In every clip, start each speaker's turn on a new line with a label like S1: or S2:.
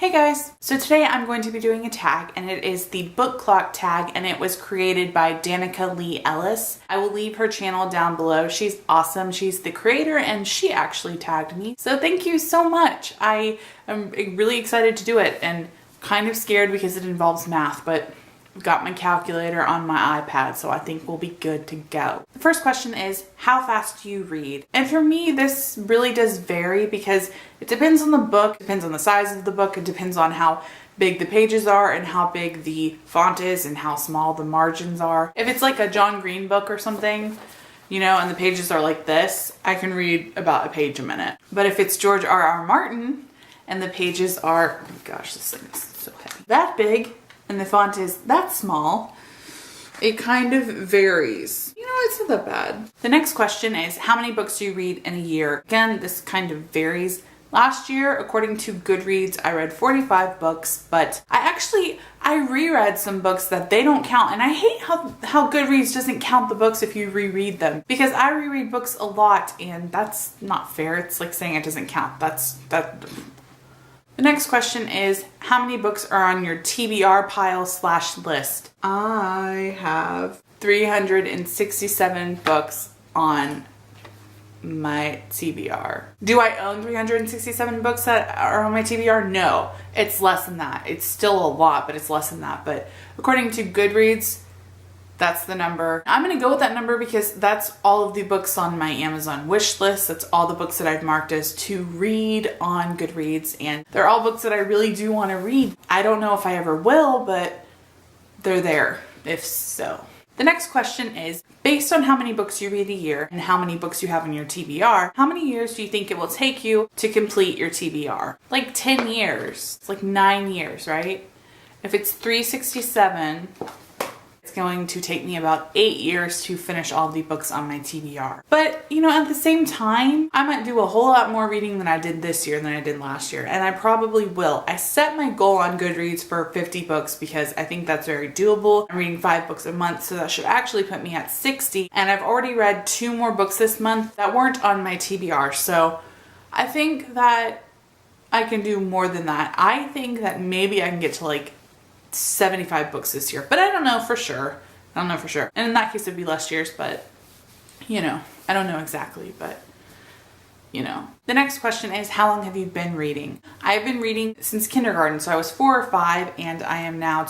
S1: Hey guys! So today I'm going to be doing a tag, and it is the book clock tag, and it was created by Danica Lee Ellis. I will leave her channel down below. She's awesome. She's the creator and she actually tagged me. So thank you so much. I am really excited to do it and kind of scared because it involves math, but I've got my calculator on my iPad, so I think we'll be good to go. The first question is, how fast do you read? And for me, this really does vary because it depends on the book, it depends on the size of the book, it depends on how big the pages are and how big the font is and how small the margins are. If it's like a John Green book or something, you know, and the pages are like this, I can read about a page a minute. But if it's George R.R. Martin and the pages are, oh my gosh, this thing is so heavy, that big, and the font is that small, it kind of varies. You know, it's not that bad. The next question is, how many books do you read in a year? Again, this kind of varies. Last year, according to Goodreads, I read 45 books, but I reread some books that they don't count, and I hate how Goodreads doesn't count the books if you reread them, because I reread books a lot, and that's not fair. It's like saying it doesn't count. The next question is, how many books are on your TBR pile/list? I have 367 books on my TBR. Do I own 367 books that are on my TBR? No, it's less than that. It's still a lot, but it's less than that. But according to Goodreads, that's the number. I'm gonna go with that number because that's all of the books on my Amazon wish list. That's all the books that I've marked as to read on Goodreads, and they're all books that I really do want to read. I don't know if I ever will, but they're there, if so. The next question is, based on how many books you read a year and how many books you have in your TBR, how many years do you think it will take you to complete your TBR? Like 10 years. It's like 9 years, right? If it's 367, it's going to take me about 8 years to finish all the books on my TBR. But, you know, at the same time, I might do a whole lot more reading than I did this year than I did last year, and I probably will. I set my goal on Goodreads for 50 books because I think that's very doable. I'm reading 5 books a month, so that should actually put me at 60, and I've already read 2 more books this month that weren't on my TBR, so I think that I can do more than that. I think that maybe I can get to like 75 books this year, but I don't know for sure. And in that case, it'd be less years, but you know, I don't know exactly, but you know. The next question is, how long have you been reading? I've been reading since kindergarten, so I was 4 or 5, and I am now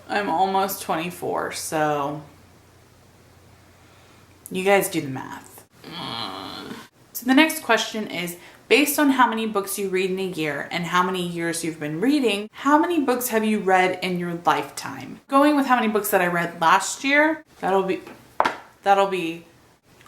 S1: I'm almost 24, so you guys do the math. So the next question is, based on how many books you read in a year and how many years you've been reading, how many books have you read in your lifetime? Going with how many books that I read last year, that'll be,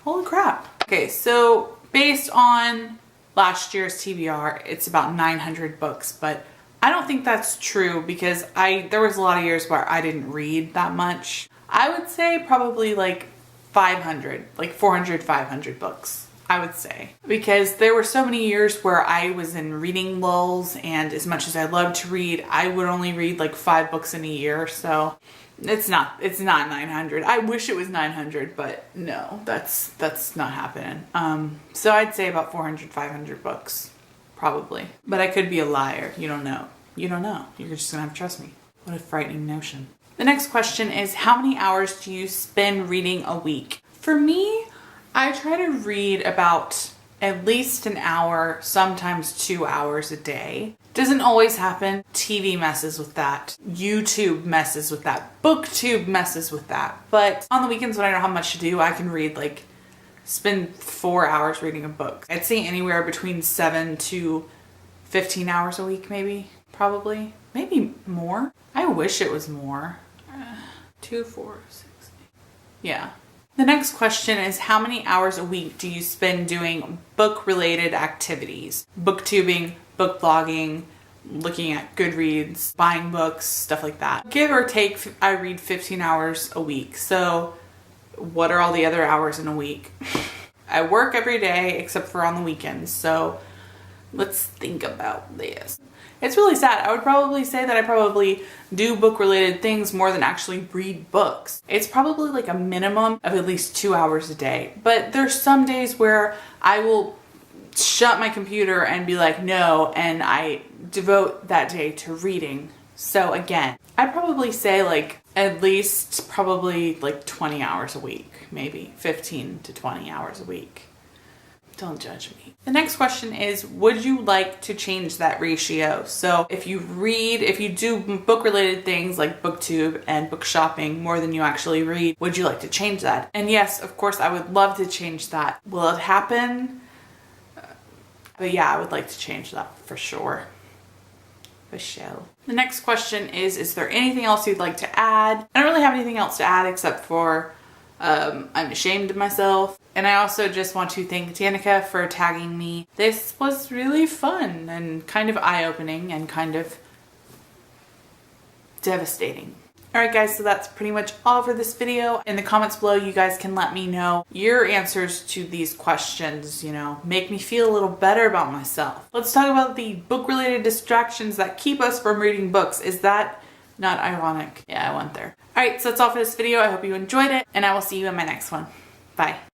S1: holy crap. Okay, so based on last year's TBR, it's about 900 books, but I don't think that's true because there was a lot of years where I didn't read that much. I would say probably like 500, like 400, 500 books. I would say, because there were so many years where I was in reading lulls, and as much as I love to read, I would only read like 5 books in a year, so it's not 900. I wish it was 900, but no, that's not happening. So I'd say about 400, 500 books, probably. But I could be a liar. You don't know. You're just gonna have to trust me. What a frightening notion. The next question is, how many hours do you spend reading a week? For me, I try to read about at least an hour, sometimes 2 hours a day. Doesn't always happen. TV messes with that. YouTube messes with that. BookTube messes with that. But on the weekends when I don't have much to do, I can spend 4 hours reading a book. I'd say anywhere between 7 to 15 hours a week, maybe. Probably. Maybe more. I wish it was more. 2, 4, 6, 8. Yeah. The next question is, how many hours a week do you spend doing book-related activities? Booktubing, bookblogging, looking at Goodreads, buying books, stuff like that. Give or take, I read 15 hours a week. So what are all the other hours in a week? I work every day except for on the weekends. So let's think about this. It's really sad. I would probably say that I probably do book-related things more than actually read books. It's probably like a minimum of at least 2 hours a day. But there's some days where I will shut my computer and be like, no, and I devote that day to reading. So again, I'd probably say like at least probably like 20 hours a week, maybe 15 to 20 hours a week. Don't judge me. The next question is, would you like to change that ratio? So if you do book related things like booktube and book shopping more than you actually read, would you like to change that? And yes, of course, I would love to change that. Will it happen? But yeah, I would like to change that for sure. For sure. The next question is there anything else you'd like to add? I don't really have anything else to add except for I'm ashamed of myself. And I also just want to thank Danica for tagging me. This was really fun and kind of eye-opening and kind of devastating. Alright guys, so that's pretty much all for this video. In the comments below, you guys can let me know your answers to these questions, you know, make me feel a little better about myself. Let's talk about the book-related distractions that keep us from reading books. Is that not ironic? Yeah, I went there. Alright, so that's all for this video. I hope you enjoyed it, and I will see you in my next one. Bye.